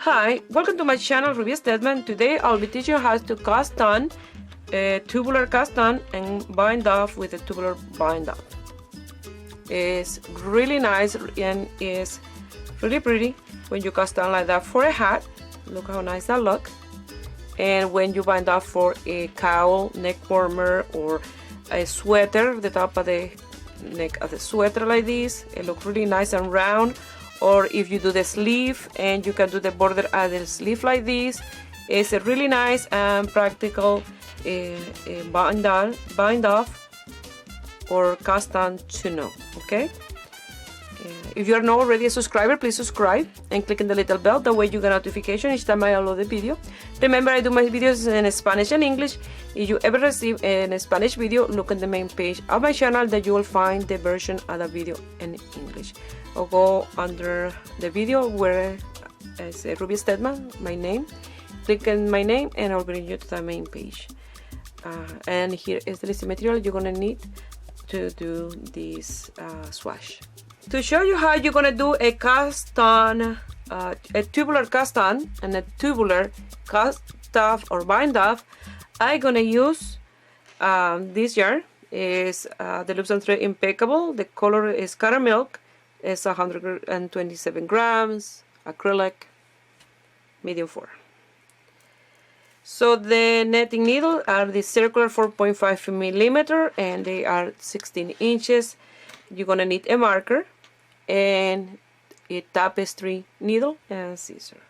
Hi, welcome to my channel Ruby Stedman. Today I'll be teaching you how to cast on a tubular cast on and bind off with a tubular bind off. It's really nice and is really pretty when you cast on like that for a hat. Look how nice that looks. And when you bind off for a cowl, neck warmer, or a sweater, the top of the neck of the sweater like this, it looks really nice and round. Or if you do the sleeve and you can do the border at the sleeve like this, it's a really nice and practical bind off or cast on to know. Okay, if you are not already a subscriber, please subscribe and click on the little bell, that way you get notification each time I upload a video. Remember, I do my videos in Spanish and English. If you ever receive a Spanish video, look on the main page of my channel that you will find the version of the video in English. Or go under the video where I say Ruby Stedman, my name. Click on my name and I'll bring you to the main page. And here is the listed material you're gonna need to do this swash. To show you how you're gonna do a cast on, a tubular cast on and a tubular cast off or bind off, I'm gonna use this yarn. Is the Loops and Thread Impeccable. The color is caramel. It's 127 grams, acrylic, medium 4. So the netting needle are the circular 4.5 millimeter and they are 16 inches. You're gonna need a marker and a tapestry needle and scissor,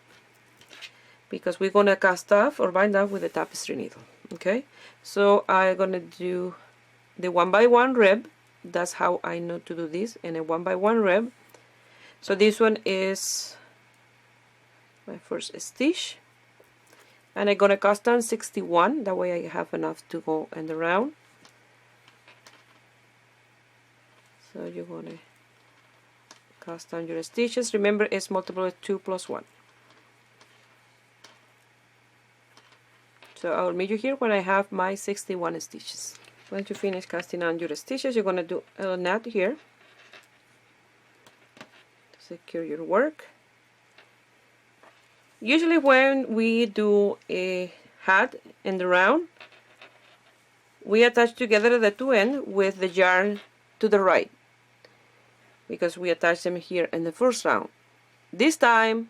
because we're gonna cast off or bind off with a tapestry needle. Okay, so I'm gonna do the 1x1 rib. That's how I know to do this, in a 1x1 rib. So this one is my first stitch, and I'm gonna cast on 61. That way I have enough to go in the round. So you're gonna cast on your stitches. Remember, it's multiple of 2 plus 1. So I will meet you here when I have my 61 stitches. Once you finish casting on your stitches, you're going to do a knot here to secure your work. Usually when we do a hat in the round, we attach together the two ends with the yarn to the right, because we attach them here in the first round. This time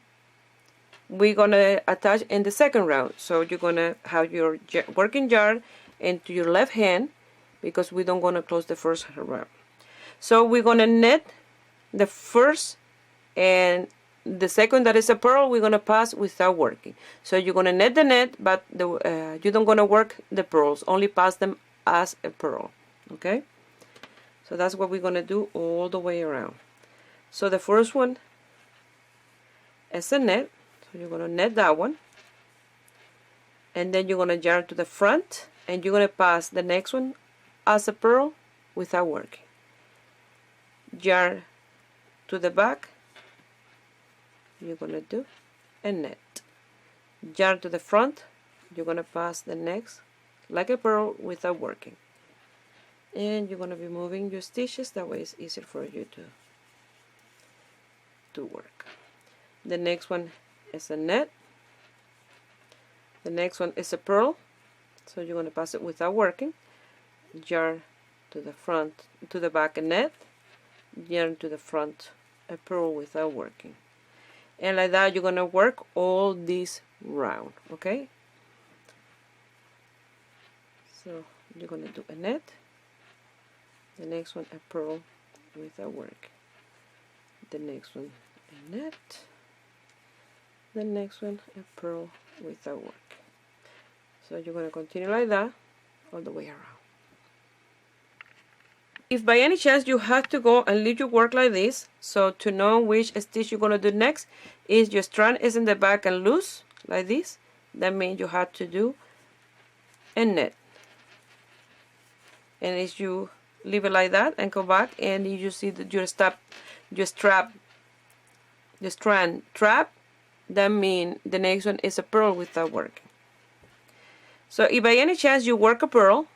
we're going to attach in the second round, so you're going to have your working yarn into your left hand, because we don't want to close the first round. So we're going to net the first and the second, that is a purl, we're going to pass without working. So you're going to net the net, but you don't going to work the purls, only pass them as a purl. Okay, so that's what we're going to do all the way around. So the first one is a net, so you're going to net that one, and then you're going to yarn to the front, and you're going to pass the next one as a purl without working. Yarn to the back, you're going to do a net. Yarn to the front, you're going to pass the next like a purl without working. And you're going to be moving your stitches, that way it's easier for you to work. The next one is a net. The next one is a purl, so you're going to pass it without working. Yarn to the front, to the back, a net. Yarn to the front, a purl without working. And like that you're going to work all this round. Okay, so you're going to do a net, the next one a purl without work, the next one a net, the next one a purl without work. So you're going to continue like that all the way around. If by any chance you have to go and leave your work like this, so to know which stitch you're going to do next, is your strand is in the back and loose like this, that means you have to do a net. And if you leave it like that and go back and you see that your strand trap, that means the next one is a purl without working. So if by any chance you work a purl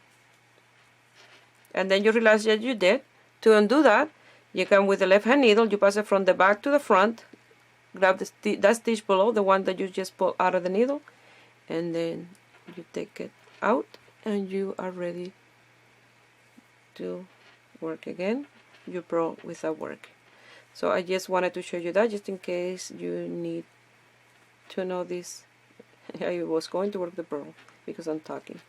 and then you realize that you did, to undo that, you come with the left hand needle, you pass it from the back to the front grab that stitch below, the one that you just pulled out of the needle, and then you take it out and you are ready to work again. You purl without work. So I just wanted to show you that, just in case you need to know this. I was going to work the purl because I'm talking.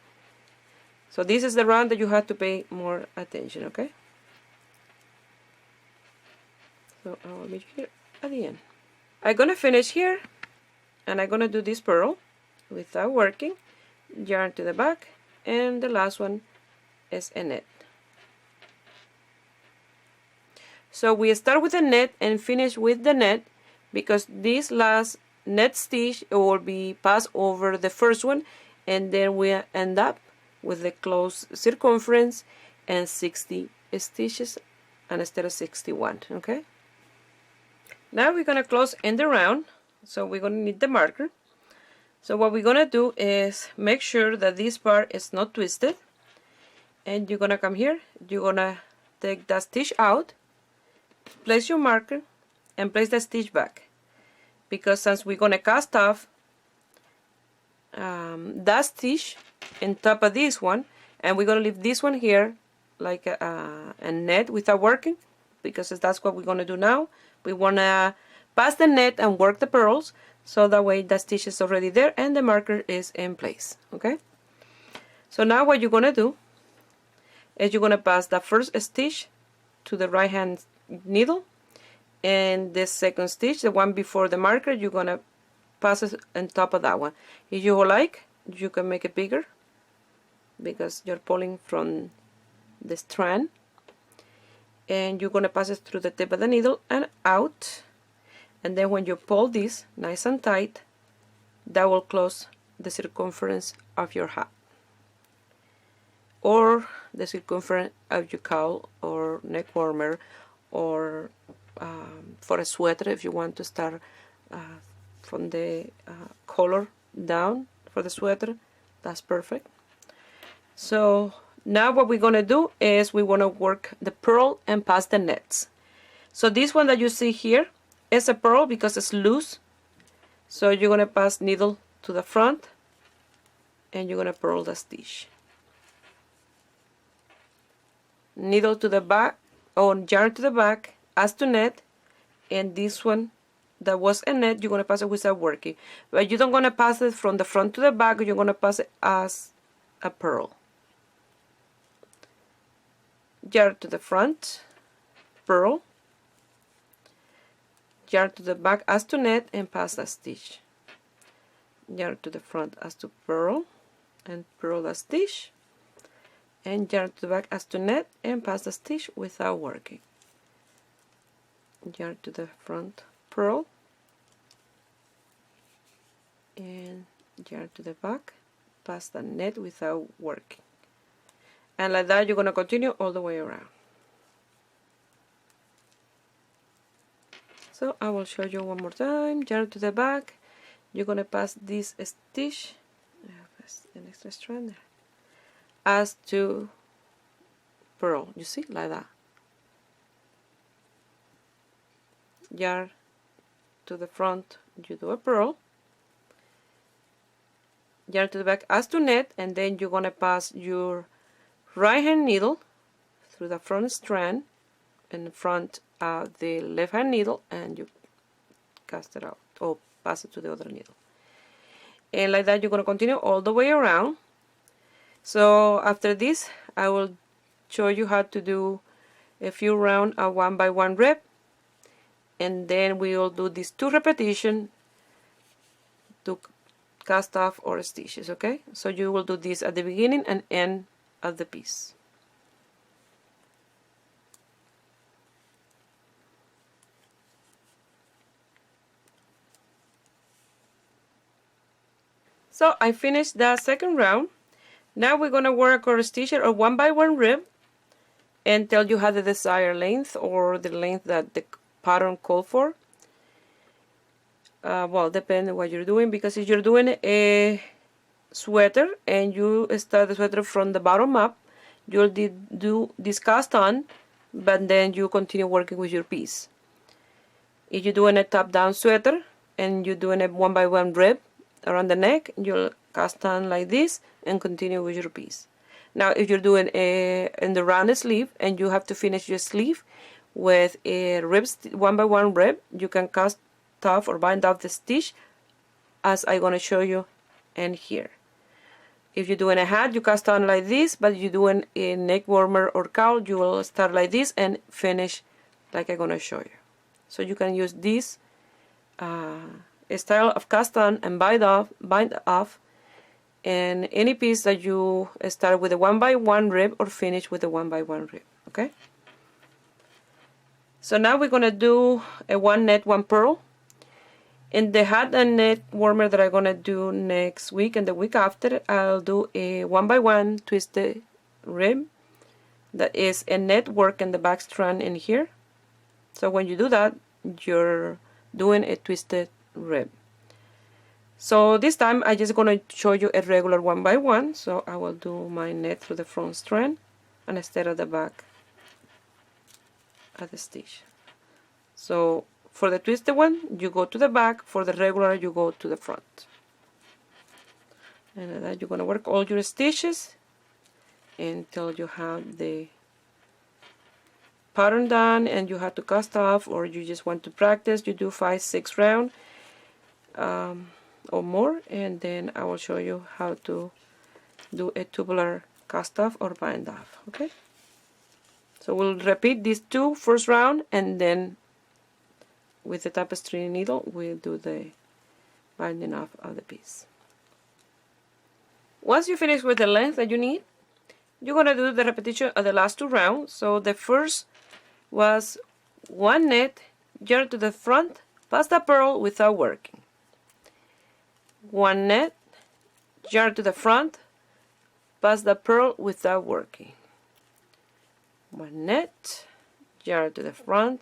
So this is the round that you have to pay more attention, okay? So I will meet you here at the end. I'm gonna finish here, and I'm gonna do this purl without working, yarn to the back, and the last one is a net. So we start with a net and finish with the net, because this last net stitch will be passed over the first one, and then we end up with the closed circumference and 60 stitches instead of 61. Okay, now we're gonna close in the round, so we're gonna need the marker. So what we're gonna do is make sure that this part is not twisted, and you're gonna come here, you're gonna take that stitch out, place your marker, and place the stitch back, because since we're gonna cast off that stitch on top of this one, and we're gonna leave this one here like a net without working, because that's what we're gonna do now. We wanna pass the net and work the purls, so that way the stitch is already there and the marker is in place. Okay, so now what you're gonna do is you're gonna pass the first stitch to the right hand needle, and the second stitch, the one before the marker, you're gonna pass it on top of that one. If you like, you can make it bigger because you're pulling from the strand, and you're gonna pass it through the tip of the needle and out, and then when you pull this nice and tight, that will close the circumference of your hat, or the circumference of your cowl or neck warmer, or for a sweater if you want to start from the collar down for the sweater. That's perfect. So now what we're gonna do is we want to work the purl and pass the nets. So this one that you see here is a purl because it's loose, so you're gonna pass needle to the front and you're gonna purl the stitch, needle to the back or yarn to the back as to net, and this one that was a net, you're gonna pass it without working, but you don't gonna pass it from the front to the back, you're gonna pass it as a purl. Yarn to the front, purl, yarn to the back as to net and pass the stitch, yarn to the front as to purl and purl the stitch, and yarn to the back as to net and pass the stitch without working, yarn to the front, purl, and yarn to the back, pass the net without working, and like that you're going to continue all the way around. So I will show you one more time. Yarn to the back, you're going to pass this stitch, an extra strand there, as to purl, you see, like that. Yarn to the front, you do a purl, yarn to the back as to net, and then you're going to pass your right hand needle through the front strand in front of the left hand needle, and you cast it out or pass it to the other needle, and like that you're going to continue all the way around. So after this I will show you how to do a few rounds of 1 by 1 rep, and then we will do these 2 repetitions to cast off our stitches. Okay, so you will do this at the beginning and end of the piece. So I finished the second round. Now we're going to work our stitch or 1 by 1 rib until you have the desired length or the length that the pattern called for. Well, depending on what you're doing, because if you're doing a sweater and you start the sweater from the bottom up, you'll do this cast on, but then you continue working with your piece. If you're doing a top-down sweater and you're doing a 1x1 rib around the neck, you'll cast on like this and continue with your piece. Now if you're doing in the round sleeve and you have to finish your sleeve with a 1x1 rib, you can cast off or bind off the stitch as I'm going to show you in here. If you're doing a hat, you cast on like this, but you're doing a neck warmer or cowl, you will start like this and finish like I'm going to show you. So you can use this style of cast on and bind off in any piece that you start with a 1x1 rib or finish with a 1x1 rib. Okay? So now we're going to do a 1 net 1 purl. In the hat and neck warmer that I'm going to do next week and the week after, I'll do a 1x1 twisted rib that is a net work in the back strand in here. So when you do that, you're doing a twisted rib. So this time I'm just going to show you a regular 1x1. So I will do my net through the front strand and instead of the back at the stitch. So for the twisted one, you go to the back. For the regular, you go to the front. And then you're going to work all your stitches until you have the pattern done and you have to cast off, or you just want to practice. You do 5-6 rounds or more, and then I will show you how to do a tubular cast off or bind off. Okay? So we'll repeat these 2 first round, and then with the tapestry needle we'll do the binding off of the piece. Once you finish with the length that you need, you're going to do the repetition of the last 2 rounds. So the first was 1 net, yarn to the front, pass the purl without working. 1 net, yarn to the front, pass the purl without working. 1 net, yarn to the front,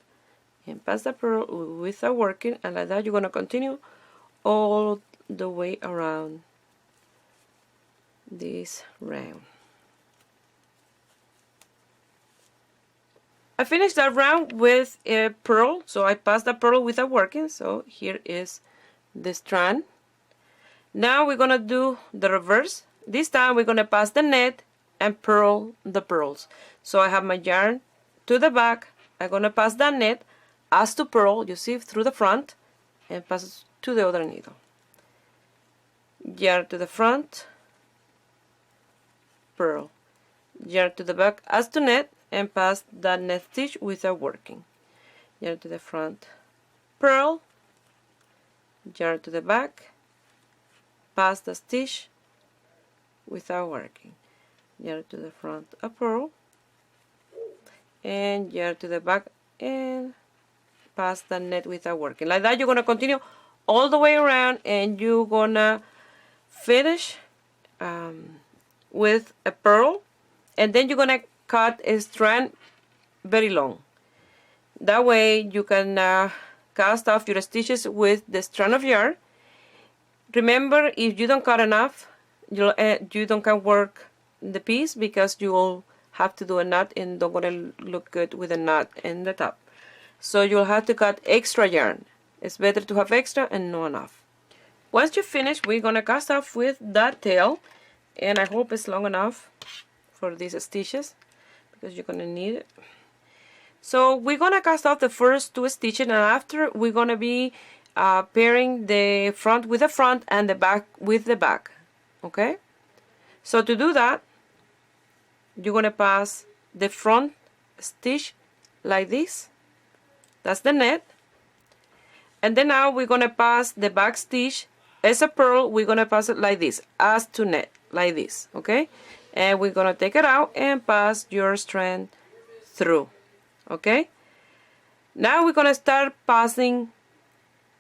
and pass the purl without working, and like that you're going to continue all the way around this round. I finished that round with a purl, so I passed the purl without working. So here is the strand. Now we're going to do the reverse. This time we're going to pass the net and purl the pearls. So I have my yarn to the back, I'm going to pass that net as to purl, you see, through the front, and pass to the other needle. Yarn to the front, purl. Yarn to the back as to net, and pass that net stitch without working. Yarn to the front, purl, yarn to the back, pass the stitch without working. Yarn to the front, a purl, and yarn to the back and pass the net without working. Like that you're going to continue all the way around, and you're going to finish with a purl, and then you're going to cut a strand very long. That way you can cast off your stitches with the strand of yarn. Remember, if you don't cut enough, you don't can work the piece, because you will have to do a knot and don't going to look good with a knot in the top. So you'll have to cut extra yarn. It's better to have extra and not enough. Once you finish, we're going to cast off with that tail, and I hope it's long enough for these stitches, because you're going to need it. So we're going to cast off the first 2 stitches, and after we're going to be pairing the front with the front and the back with the back. Okay? So to do that, you're going to pass the front stitch like this. That's the net. And then now we're going to pass the back stitch as a purl. We're going to pass it like this, as to net, like this. Okay? And we're going to take it out and pass your strand through. Okay? Now we're going to start passing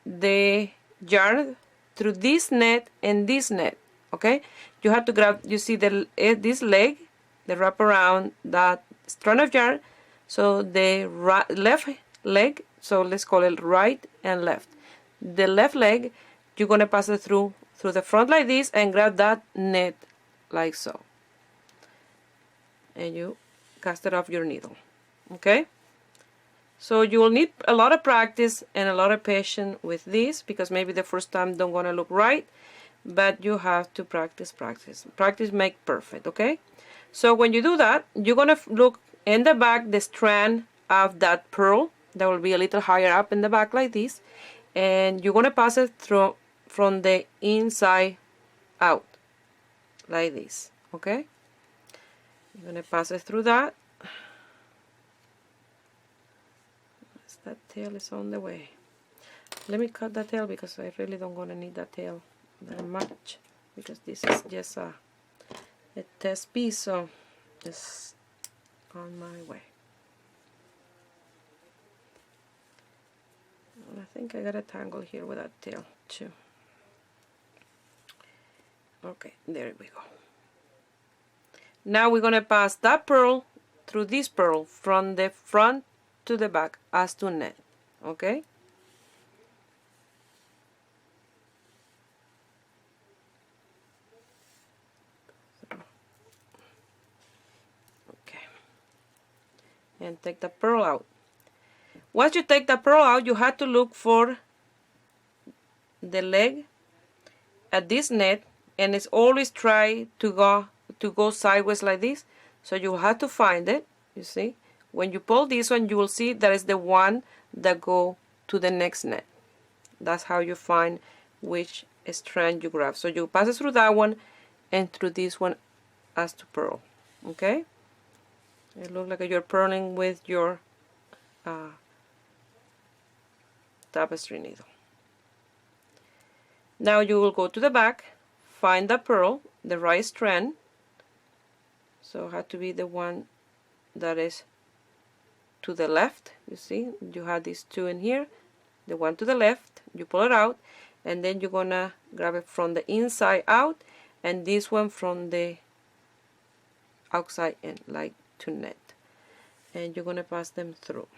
the yarn through this net and this net. Okay? You have to grab, you see this leg, the wrap around that strand of yarn. So the left leg, so let's call it right and left. The left leg, you're going to pass it through the front like this and grab that net like so. And you cast it off your needle. Okay? So you will need a lot of practice and a lot of patience with this, because maybe the first time don't gonna look right, but you have to practice. Practice make perfect, okay? So when you do that, you're gonna look in the back the strand of that pearl that will be a little higher up in the back like this, and you're gonna pass it through from the inside out like this, okay? You're gonna pass it through that. That tail is on the way. Let me cut that tail because I really don't gonna need that tail that much, because this is just a test piece, so it's on my way. And I think I got a tangle here with that tail too. Okay, there we go. Now we're gonna pass that pearl through this pearl from the front to the back as to net, okay? Okay. And take the pearl out. Once you take the pearl out, you have to look for the leg at this net, and it's always try to go sideways like this. So you have to find it, you see? When you pull this one, you will see that is the one that go to the next net. That's how you find which strand you grab. So you pass it through that one and through this one as to pearl, okay? It looks like you're purling with your tapestry needle. Now you will go to the back, find the pearl, the right strand. So it has to be the one that is to the left. You see, you have these two in here. The one to the left, you pull it out, and then you're gonna grab it from the inside out, and this one from the outside in, like to net. And you're gonna pass them through.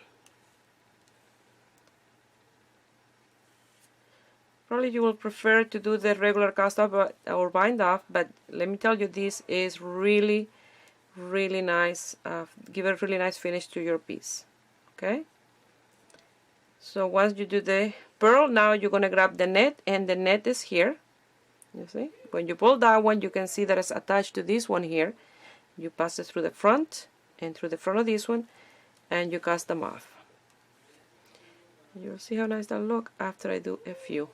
Probably you will prefer to do the regular cast off or bind off, but let me tell you, this is really nice. Give a really nice finish to your piece, okay? So once you do the pearl, now you're gonna grab the net, and the net is here. You see, when you pull that one, you can see that it's attached to this one here. You pass it through the front and through the front of this one, and you cast them off. You'll see how nice that look after I do a few.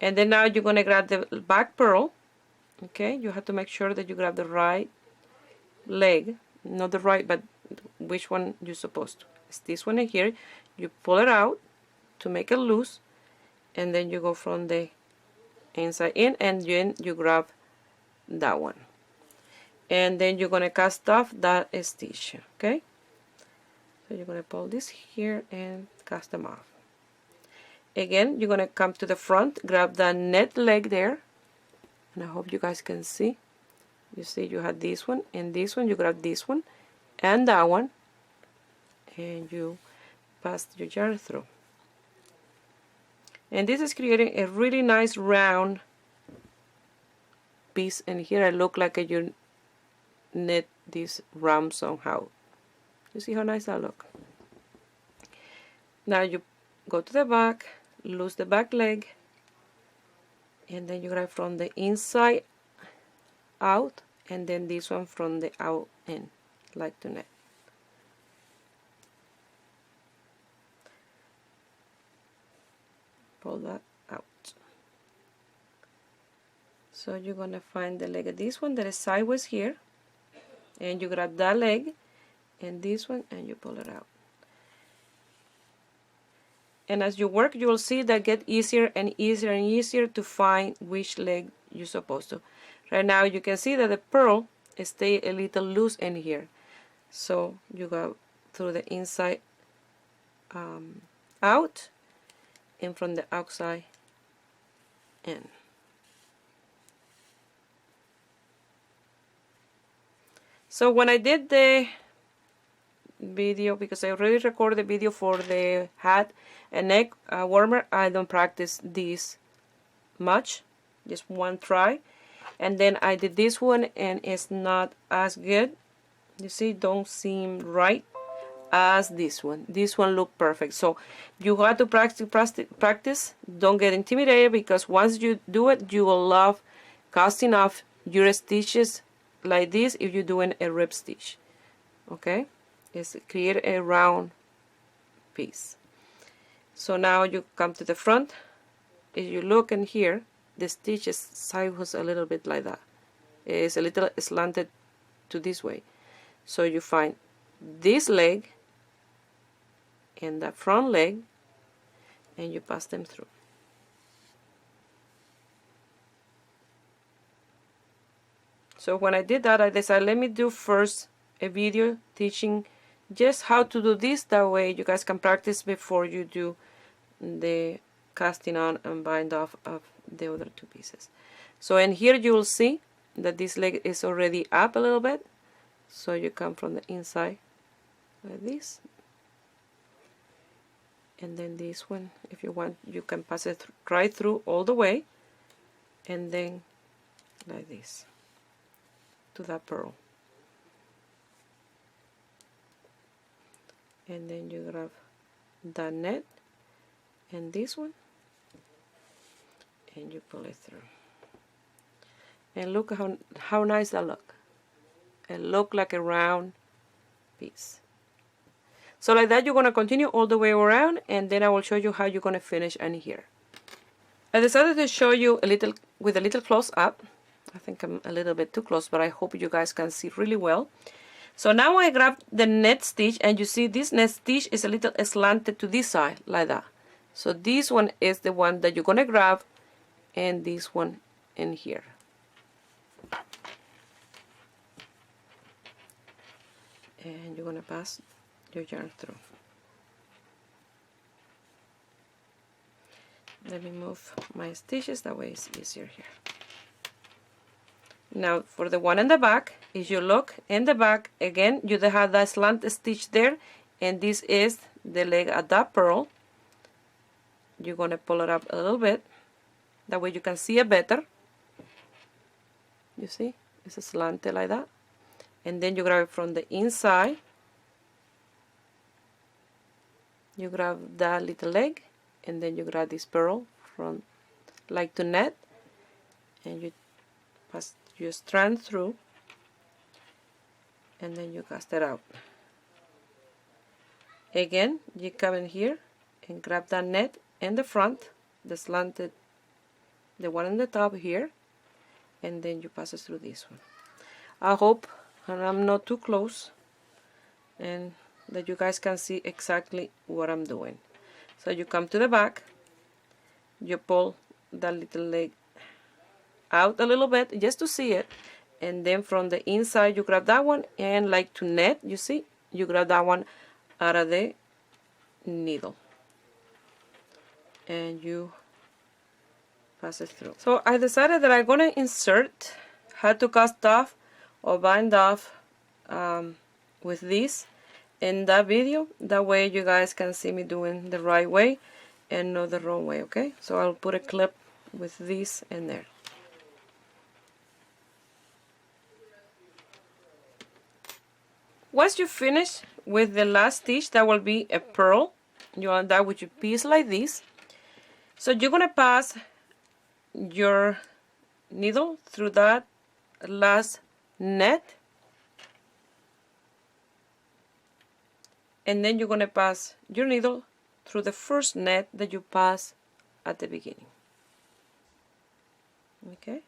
And then now you're gonna grab the back pearl, okay? You have to make sure that you grab the right leg, not the right, but which one you're supposed to. It's this one in here. You pull it out to make it loose, and then you go from the inside in, and then you grab that one, and then you're gonna cast off that stitch, okay? So you're gonna pull this here and cast them off. Again, you're gonna come to the front, grab that net leg there, and I hope you guys can see. You see you have this one and this one. You grab this one and that one, and you pass your yarn through. And this is creating a really nice round piece, and here I look like you knit this round somehow. You see how nice that look? Now you go to the back, loose the back leg, and then you grab from the inside out, and then this one from the out in, like to net. Pull that out. So you're gonna find the leg of this one that is sideways here, and you grab that leg and this one, and you pull it out. And as you work, you will see that get easier and easier and easier to find which leg you're supposed to. Right now you can see that the pearl stay a little loose in here, so you go through the inside out and from the outside in. So when I did the video, because I already recorded the video for the hat and neck warmer, I don't practice this much, just one try, and then I did this one and it's not as good. You see, don't seem right as this one. This one look perfect. So you got to practice. Don't get intimidated, because once you do it, you will love casting off your stitches like this if you're doing a rib stitch. Okay, is create a round piece. So now you come to the front. If you look in here, the stitch is sideways a little bit like that. It's a little slanted to this way. So you find this leg and the front leg, and you pass them through. So when I did that, I decided, let me do first a video teaching just how to do this. That way you guys can practice before you do the casting on and bind off of the other two pieces. So in here you will see that this leg is already up a little bit. So you come from the inside like this. And then this one, if you want, you can pass it right through all the way. And then like this to that purl. And then you grab that net and this one, and you pull it through. And look how nice that look. It look like a round piece. So like that, you're going to continue all the way around, and then I will show you how you're going to finish in here. I decided to show you a little with a little close up. I think I'm a little bit too close, but I hope you guys can see really well. So now I grab the net stitch, and you see this net stitch is a little slanted to this side like that. So this one is the one that you're going to grab, and this one in here. And you're going to pass your yarn through. Let me move my stitches, that way it's easier here. Now for the one in the back, if you look in the back, again you have that slant stitch there, and this is the leg at that purl. You're going to pull it up a little bit, that way you can see it better. You see, it's slanted like that. And then you grab it from the inside. You grab that little leg, and then you grab this purl from like to net, and you pass your strand through, and then you cast it out. Again, you come in here and grab that net in the front, the slanted, the one on the top here, and then you pass it through this one. I hope I'm not too close and that you guys can see exactly what I'm doing. So you come to the back, you pull that little leg out a little bit just to see it, and then from the inside you grab that one, and like to net, you see, you grab that one out of the needle and you pass it through. So I decided that I'm gonna insert how to cast off or bind off with this in that video. That way you guys can see me doing the right way and not the wrong way. Okay, so I'll put a clip with this in there. Once you finish with the last stitch, that will be a purl. You want that with your piece like this. So you're gonna pass your needle through that last net, and then you're gonna pass your needle through the first net that you pass at the beginning. Okay,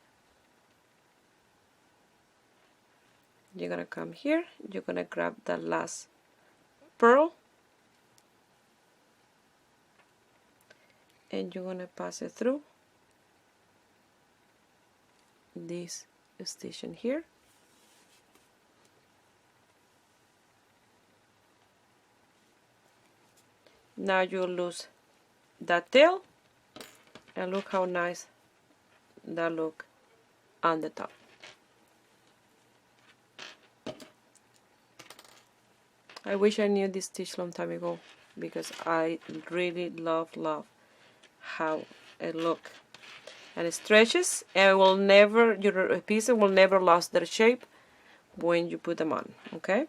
you're gonna come here, you're gonna grab that last purl, and you're gonna pass it through this stitch in here. Now you'll lose that tail, and look how nice that look on the top. I wish I knew this stitch long time ago, because I really love how it look, and it stretches, and it will never, your pieces will never lose their shape when you put them on. Okay,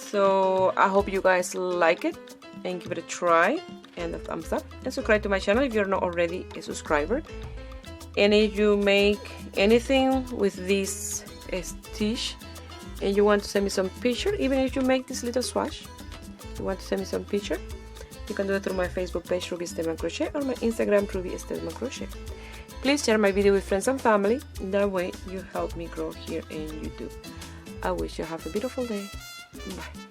So I hope you guys like it and give it a try and a thumbs up, and subscribe to my channel if you're not already a subscriber. And if you make anything with this stitch and you want to send me some picture, even if you make this little swatch, you want to send me some picture, you can do it through my Facebook page, Ruby Stedman Crochet, or my Instagram, Ruby Stedman Crochet. Please share my video with friends and family. That way you help me grow here in YouTube. I wish you have a beautiful day. Bye.